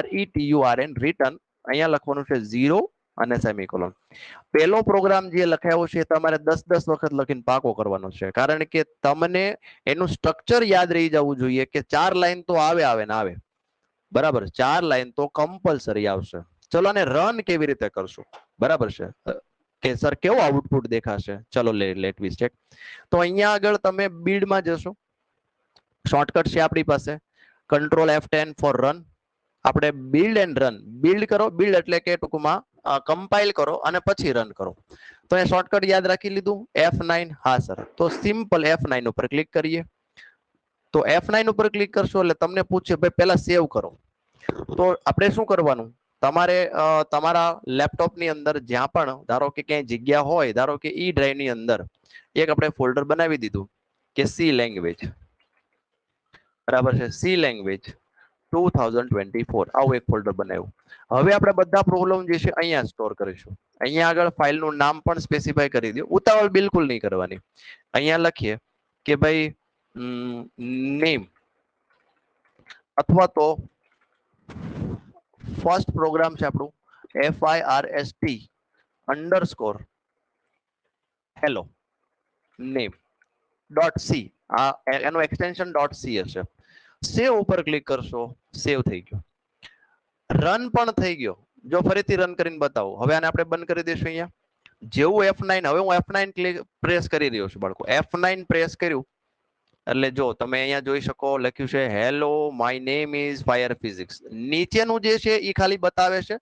RETURN return, અહીંયા લખવાનું છે 0 અને સેમિકોલોન. પહેલો પ્રોગ્રામ જે લખાયો છે તમારે 10 વખત લખીને પાકો કરવાનો છે. કારણ કે તમને એનું સ્ટ્રક્ચર યાદ રહી જવું જોઈએ કે 4 લાઈન તો આવે ને આવે. બરાબર, 4 લાઈન તો કમ્પલસરી આવશે. ચલો, આને રન કેવી રીતે કરશું? બરાબર છે કે સર કેવો આઉટપુટ દેખાશે? ચલો લેટ વી ચેક. તો અહીંયા આગળ તમે બિલ્ડમાં જશો. શોર્ટકટ છે આપણી પાસે કંટ્રોલ F10 ફોર રન. આપણે બિલ્ડ એન્ડ રન, બિલ્ડ કરો, બિલ્ડ એટલે કે ટૂંકમાં કમ્પાઇલ કરો અને પછી રન કરો. તો એ શોર્ટકટ યાદ રાખી લીધું. F9. હા સર. તો સિમ્પલ F9 ઉપર ક્લિક કરીએ. તો F9 ઉપર ક્લિક કરશો એટલે તમને પૂછે ભાઈ પહેલા સેવ કરો. તો આપણે શું કરવાનું? તમારે તમારા લેપટોપની અંદર જ્યાં પણ ધારો કે ક્યાંય જગ્યા હોય, ધારો કે ઈ ડ્રાઈવ ની અંદર એક આપણે ફોલ્ડર બનાવી દીધું કે સી લેંગ્વેજ. બરાબર છે, સી લેંગ્વેજ 2024 આવું એક ફોલ્ડર બનાવ્યું. હવે આપણે બધા પ્રોગ્રામ જે છે અહીંયા સ્ટોર કરીશું. અહીંયા આગળ ફાઇલનું નામ પણ સ્પેસિફાય કરી દો. ઉતાવળ બિલકુલ નહીં કરવાની. અહીંયા લખીએ કે ભાઈ નેમ અથવા તો ફર્સ્ટ પ્રોગ્રામ છે આપણું FIRST _hello name .c. આ એનો એક્સટેન્શન .c હશે. સેવ ઉપર ક્લિક કરશો, સેવ થઈ ગયો. રન પણ થઈ ગયો. જો ફરીથી રન કરીને બતાવો. હવે આને આપણે બંધ કરી દઈશું. અહીંયા જેવું F9, હવે હું F9 પ્રેસ કરી રહ્યો છું બાળકો. F9 પ્રેસ કર્યું એટલે જો તમે અહીંયા જોઈ શકો લખ્યું છે hello my name is fire physics. નીચેનું જે છે એ ખાલી બતાવે છે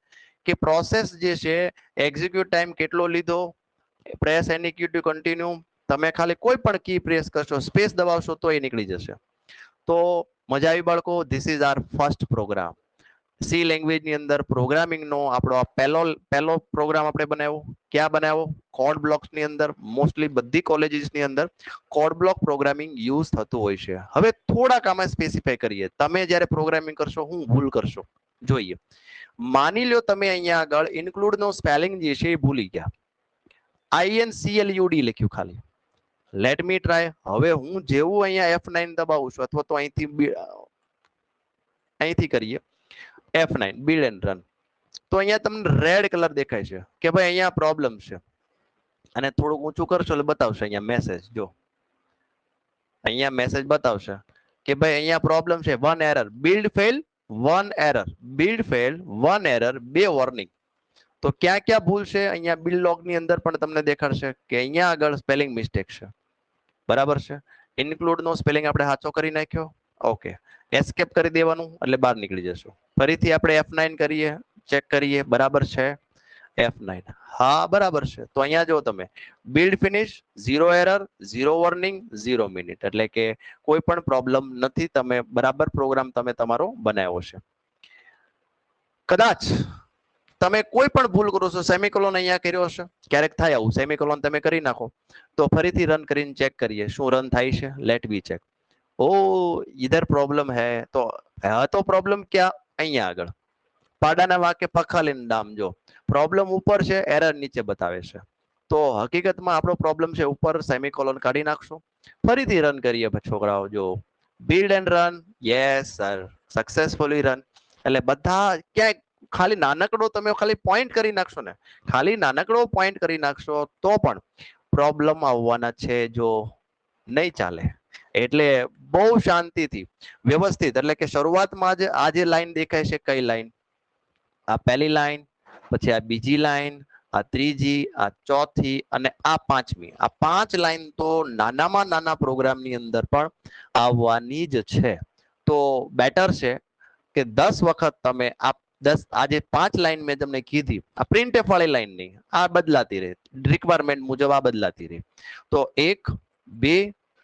કે પ્રોસેસ જે છે એક્ઝિક્યુટ ટાઈમ કેટલો લીધો. Press any key to continue. તમે ખાલી કોઈ પણ કી પ્રેસ કરશો, સ્પેસ દબાવશો તો એ નીકળી જશે. તો મજા આવી બાળકો. This is our first program. C language ની અંદર પ્રોગ્રામિંગ નો આપણો આ પહેલો પ્રોગ્રામ આપણે બનાવ્યો. ક્યાં બનાવ્યો? કોડ બ્લોક્સ ની અંદર. મોસ્ટલી બધી કોલેજીસ ની અંદર કોડ બ્લોક પ્રોગ્રામિંગ યુઝ થતું હોય છે. હવે થોડાક આમાં સ્પેસિફાઈ કરીએ. તમે જ્યારે પ્રોગ્રામિંગ કરશો હું ભૂલ કરશો જોઈએ. માની લો તમે અહીંયા આગળ ઇન્ક્લુડ નો સ્પેલિંગ જે છે એ ભૂલી ગયા. INCLUD લખ્યું ખાલી. Let me try. હવે હું જેવું અહીંયા F9 દબાવું છું અથવા તો અહીંથી કરીએ F9 બિલ્ડ એન્ડ રન, તો અહીંયા તમને રેડ કલર દેખાય છે કે ભાઈ અહીંયા પ્રોબ્લેમ છે. અને થોડુંક ઊંચું કરશો એટલે બતાવશે અહીંયા મેસેજ. જો અહીંયા મેસેજ બતાવશે કે ભાઈ અહીંયા પ્રોબ્લેમ છે, one error, build fail, one error, build fail, one error, 2 warning. તો ક્યાં ક્યાં ભૂલ છે અહીંયા બિલ્ડ લોગ ની અંદર પણ તમને દેખાડશે કે અહીંયા આગળ સ્પેલિંગ મિસ્ટેક છે. બરાબર છે. ઇન્ક્લુડ નો સ્પેલિંગ આપણે સાચો કરી નાખ્યો. ઓકે, એસ્કેપ કરી દેવાનું એટલે બહાર નીકળી જશું. ફરીથી આપણે F9 કરીએ, ચેક કરીએ બરાબર છે. F9 હા બરાબર છે. તો અહીંયા જો તમે build finish, 0 error, 0 warning, 0 minute, એટલે કે કોઈ પણ પ્રોબ્લેમ નથી. તમે બરાબર પ્રોગ્રામ તમે તમારો બનાવ્યો છે. કદાચ તમે કોઈ પણ ભૂલ કરો છો, સેમિકોલોન અહીંયા કર્યો હશે, ક્યારેક થાય આવું, સેમિકોલોન તમે કરી નાખો તો ફરીથી રન કરીને ચેક કરીએ શું રન થાય છે. લેટ બી ચેક. ઓ ઇધર પ્રોબ્લેમ હે. તો તો પ્રોબ્લેમ ક્યાં? અહીંયા આગળ પાડાના વાકે પખાલીને ડામ. જો પ્રોબ્લેમ ઉપર છે, એરર નીચે બતાવે છે. તો હકીકતમાં આપણો પ્રોબ્લેમ છે ઉપર. સેમિકોલોન કાઢી નાખશું, ફરીથી રન કરીએ છોકરાઓ. જો build and run, yes sir, successfully run. એટલે બધા ક્યાંય ખાલી નાનકડો તમે ખાલી પોઈન્ટ કરી નાખશો ને, ખાલી નાનકડો પોઈન્ટ કરી નાખશો તો પણ પ્રોબ્લેમ આવવાના છે. જો નહીં ચાલે. એટલે બહુ શાંતિથી વ્યવસ્થિત, એટલે કે શરૂઆતમાં જ આ જે લાઈન દેખાય છે, કઈ લાઈન? આ પહેલી લાઈન, પછી આ બીજી લાઈન, આ ત્રીજી, આ ચોથી અને આ પાંચમી. આ 5 લાઈન તો નાનામાં નાના પ્રોગ્રામની અંદર પણ આવવાની જ છે. તો બેટર છે કે 10 વખત તમે આ જે 5 લાઈન મેં તમને કીધી, આ પ્રિન્ટએફ વાળી લાઈન નહીં, આ બદલાતી રહે, રિક્વાયરમેન્ટ મુજબ આ બદલાતી રહે. તો 1, 2,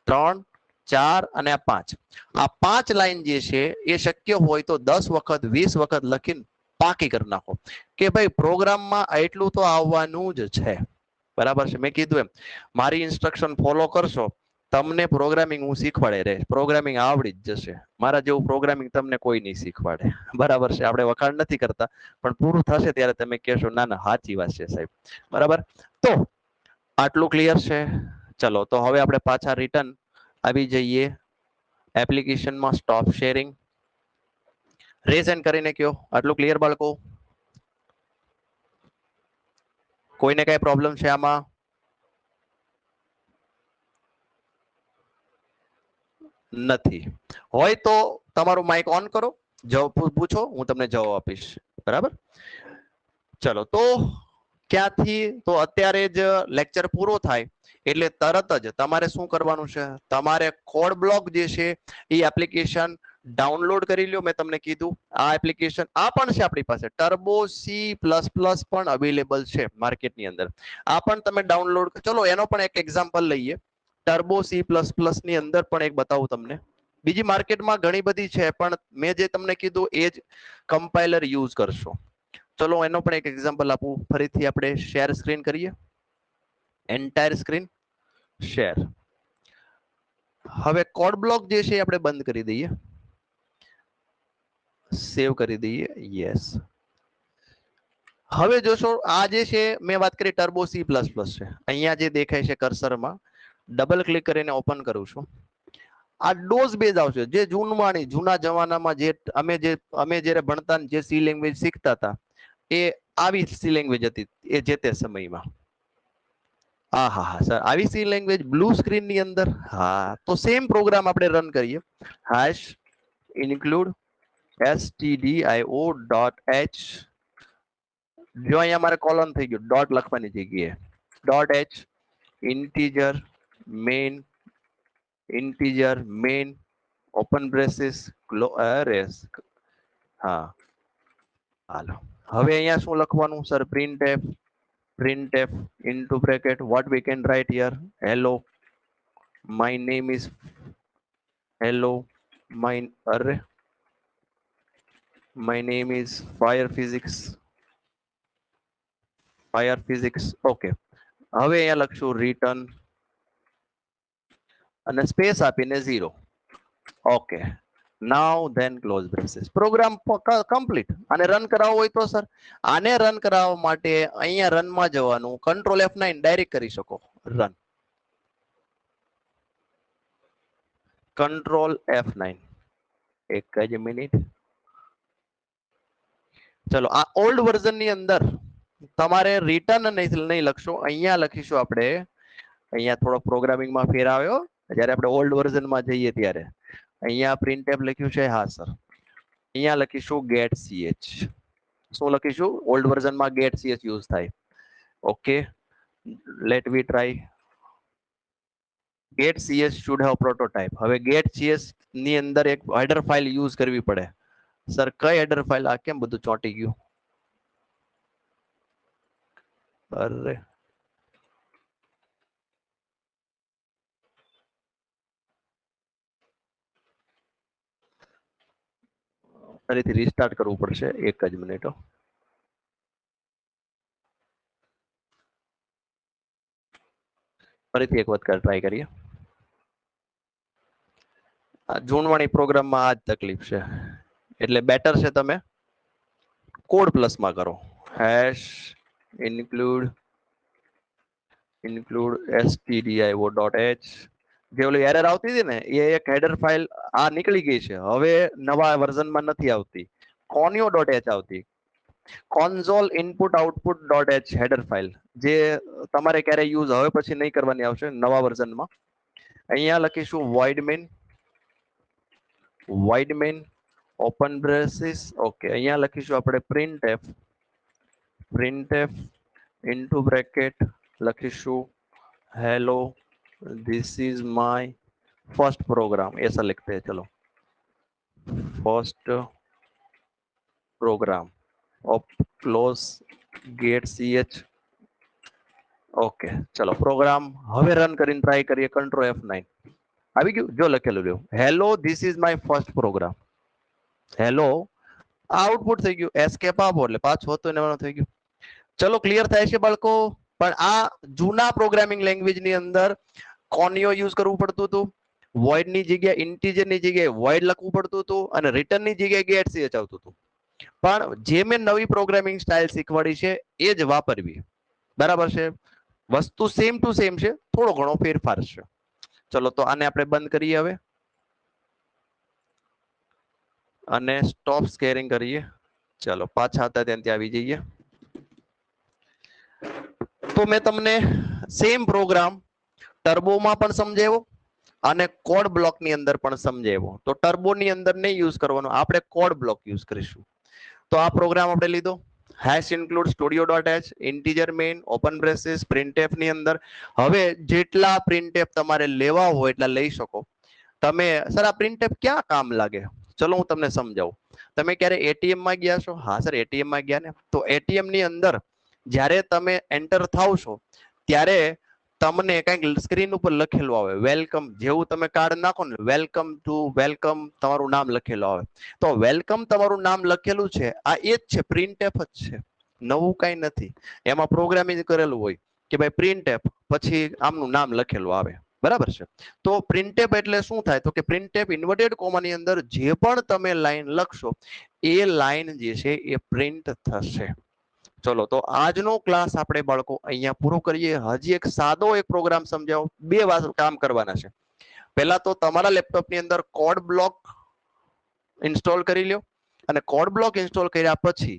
3, 4 અને આ 5, આ 5 લાઈન જે છે એ શક્ય હોય તો 10 વખત 20 વખત લખીને પાકી કરી નાખો કે ભાઈ પ્રોગ્રામમાં એટલું તો આવવાનું જ છે. બરાબર છે. મેં કીધું એમ મારી ઇન્સ્ટ્રક્શન ફોલો કરશો, તમને પ્રોગ્રામિંગ હું શીખવાડે રહે, પ્રોગ્રામિંગ આવડી જ જશે. મારા જેવું પ્રોગ્રામિંગ તમને કોઈ નહીં શીખવાડે. બરાબર છે. આપણે વખાણ નથી કરતા, પણ પૂરું થશે ત્યારે તમે કહેશો ના ના સાચી વાત છે સાહેબ. બરાબર. તો આટલું ક્લિયર છે. ચલો તો હવે આપણે પાછા રિટર્ન આવી જઈએ એપ્લિકેશનમાં. સ્ટોપ શેરિંગ, રેઝ એન્ડ કરીને કયો. આટલું ક્લિયર બાળકો? કોઈને કઈ પ્રોબ્લેમ છે આમાં? નથી હોય તો તમારું માઇક ઓન કરો, જવાબ પૂછો, હું તમને જવાબ આપીશ. બરાબર. ચલો તો ક્યાંથી? તો અત્યારે જ લેક્ચર પૂરો થાય એટલે તરત જ તમારે શું કરવાનું છે? તમારે કોડ બ્લોક જે છે એ એપ્લિકેશન ડાઉનલોડ કરી લ્યો. મેં તમને કીધું આ એપ્લિકેશન આ પણ છે આપણી પાસે, ટર્બો C++ પણ અવેલેબલ છે માર્કેટની અંદર. આ પણ તમે ડાઉનલોડ, ચલો એનો પણ એક એક્ઝામ્પલ લઈએ. ટર્બો C++ ની અંદર પણ એક બતાવું તમને. બીજી માર્કેટમાં ઘણી બધી છે, પણ મેં જે તમને કીધું એ જ કમ્પાઇલર યુઝ કરશો. ચલો એનો પણ એક એક્ઝામ્પલ આપું. ફરીથી આપણે શેર સ્ક્રીન કરીએ, એન્ટાયર સ્ક્રીન શેર. હવે કોડ બ્લોક જે છે આપણે બંધ કરી દઈએ, સેવ કરી દઈએ. યસ. હવે જોશો આ જે છે મેં વાત કરી ટર્બો C++ છે. અહીંયા જે દેખાય છે કર્સરમાં, ડબલ ક્લિક કરીને ઓપન કરું છું. આ ડોઝ બેઝ આવશે, જે જૂના જમાનામાં જે અમે જ્યારે ભણતા જે સી લેંગ્વેજ શીખતા હતા એ આવી સી લેંગ્વેજ હતી એ જે તે સમયમાં. હા સર, આવી સી લેંગ્વેજ બ્લુ સ્ક્રીન ની અંદર. હા, તો સેમ પ્રોગ્રામ આપણે રન કરીએ. હાશ ઇન્ક્લુડ stdio.h. જો અહીંયા મારે કોલન થઈ ગયું, ડોટ લખવાની જગ્યાએ .h integer main open braces રેસ. હા હાલો. હવે અહીંયા શું લખવાનું sir? printf into bracket what we can write here. hello my name is my name is fire physics. Okay. હવે અહીંયા લખશું return અને સ્પેસ આપીને 0. Okay. Now then close braces. Program complete. આને રન કરાવવો હોય તો સર આને રન કરાવવા માટે અહીંયા રનમાં જવાનું, કંટ્રોલ F9 ડાયરેક્ટ કરી શકો. Run, control F9. એક જ મિનિટ. ચલો, આ ઓલ્ડ વર્ઝન ની અંદર તમારે રિટર્ન નહીં લખશો, અહીંયા લખીશું આપણે. અહીંયા થોડો પ્રોગ્રામિંગમાં ફેર આવ્યો જ્યારે આપણે ઓલ્ડ વર્ઝનમાં જઈએ ત્યારે. અહીંયા પ્રિન્ટફ લખ્યું છે, હા સર. અહીંયા લખીશું ગેટ ch. શું લખીશું? ઓલ્ડ વર્ઝનમાં ગેટ ch યુઝ થાય. Okay, let we try. Get ch should have prototype. હવે ગેટ ch ની અંદર એક હેડર ફાઇલ યુઝ કરવી પડે. સર કઈ હેડર ફાઇલ? આ કેમ બધું ચોંટી ગયું? અરે ફરીથી રીસ્ટાર્ટ કરવું પડશે. એક જ મિનિટ. ફરીથી એક વખત ટ્રાય કરીએ. જૂનવાણી પ્રોગ્રામમાં આ જ તકલીફ છે, એટલે બેટર છે તમે કોડ પ્લસમાં કરો. Hash include stdio.h. જે ઓલી એરર આવતી હતી ને, એ એક હેડર ફાઇલ આ નીકળી ગઈ છે. હવે નવા વર્ઝનમાં નથી આવતી, conio.h આવતી. console input output.h header file, જે તમારે ક્યારે યુઝ હવે પછી નહીં કરવાની આવશે નવા વર્ઝનમાં. અહીંયા લખીશું void main open braces. Okay, અહીંયા લખીશું આપણે printf into bracket લખીશું hello this is my first program. ऐसा लिखते हैं. चलो, first program of close get ch. Okay, ચલો પ્રોગ્રામ હવે રન કરીને ટ્રાય કરીએ. કંટ્રોલ F9 આવી ગયું. જો લખેલું રહ્યું hello this is my first program. Hello output થઈ ગયું. એસ્કેપ આપો એટલે પાછું હતું ને થઈ ગયું. ચલો, ક્લિયર થાય છે બાળકો? પણ આ જૂના પ્રોગ્રામિંગ લેંગ્વેજ ની અંદર કોનિયો યુઝ કરવું પડતું હતું. વોઇડ ની જગ્યાએ ઇન્ટીજર ની જગ્યાએ વોઇડ લખવું પડતું હતું અને રિટર્ન ની જગ્યાએ ગેટ ch આવતું હતું. પણ જે મેં નવી પ્રોગ્રામિંગ સ્ટાઇલ શીખવાડી છે એ જ વાપરવી. બરાબર છે? વસ્તુ સેમ ટુ સેમ છે, થોડો ઘણો ફેરફાર છે. ચલો, તો આને આપણે બંધ કરીએ હવે અને સ્ટોપ સ્કેરિંગ કરીએ. ચલો, પાછા હતા ત્યાં આવી જઈએ. તો મેં તમને સેમ પ્રોગ્રામ ટર્બોમાં પણ સમજાવ્યો અને કોડ બ્લોક ની અંદર પણ સમજાવ્યો. તો ટર્બો ની અંદર નહીં યુઝ કરવાનો, આપણે કોડ બ્લોક યુઝ કરીશું. તો આ પ્રોગ્રામ આપણે લીધો. hash include studio.h integer main open braces printf ની અંદર. હવે જેટલા printf તમારે લેવા હોય એટલા લઈ શકો તમે. સર આ printf ક્યાં કામ લાગે? ચલો હું તમને સમજાવું. તમે ક્યારે એટીએમ માં ગયા છો? હા સર, એટીએમ માં ગયા ને. તો એટીએમ ની અંદર જ્યારે તમે એન્ટર થાવ છો ત્યારે તમને કઈક સ્ક્રીન ઉપર લખેલું આવે વેલકમ. જેવું તમે કાર્ડ નાખો ને, વેલકમ તમારું નામ લખેલું આવે. તો વેલકમ તમારું નામ લખેલું છે, આ એ જ છે, પ્રિન્ટએફ જ છે, નવું કઈ નથી. એમાં પ્રોગ્રામિંગ કરેલું હોય કે ભાઈ પ્રિન્ટએફ પછી આમનું નામ લખેલું આવે. બરાબર છે? તો પ્રિન્ટએફ એટલે શું થાય? તો કે પ્રિન્ટએફ ઇન્વર્ટેડ કોમા ની અંદર જે પણ તમે લાઈન લખશો એ લાઈન જે છે એ પ્રિન્ટ થશે. ચલો, તો આજનો ક્લાસ આપણે બાળકો અહીંયા પૂરો કરીએ. હજી એક સાદો એક પ્રોગ્રામ સમજાવો. બે કામ કરવાના છે. પહેલા તો તમારા લેપટોપ ની અંદર કોડ બ્લોક ઇન્સ્ટોલ કરી લ્યો અને કોડ બ્લોક ઇન્સ્ટોલ કર્યા પછી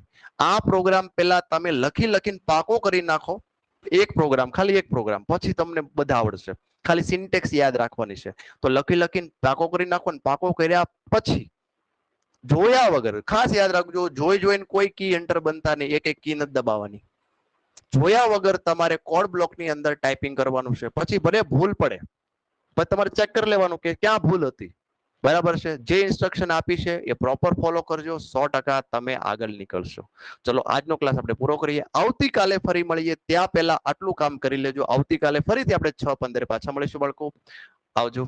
આ પ્રોગ્રામ પહેલા તમે લખીને પાકો કરી નાખો. એક પ્રોગ્રામ, ખાલી એક પ્રોગ્રામ, પછી તમને બધા આવડશે. ખાલી સિન્ટેક્સ યાદ રાખવાની છે. તો લખીને પાકો કરી નાખો ને પાકો કર્યા પછી જોયા વગર, ખાસ યાદ રાખજો, જોઈને કોઈ કી એન્ટર બનતા નહીં, એક કી નથી દબાવવાની. જોયા વગર તમારે કોડ બ્લોક ની અંદર ટાઈપિંગ કરવાનું છે. પછી ભલે ભૂલ પડે પણ તમારે ચેક કરી લેવાનું કે ક્યાં ભૂલ હતી. બરાબર છે? જે ઇન્સ્ટ્રક્શન આપી છે એ પ્રોપર ફોલો કરજો, 100% તમે આગળ નીકળશો. ચલો, આજનો ક્લાસ આપણે પૂરો કરીએ. આવતીકાલે ફરી મળીએ. ત્યાં પહેલા આટલું કામ કરી લેજો. આવતીકાલે ફરીથી આપણે 6:15 પાછા મળીશું બાળકો. આવજો.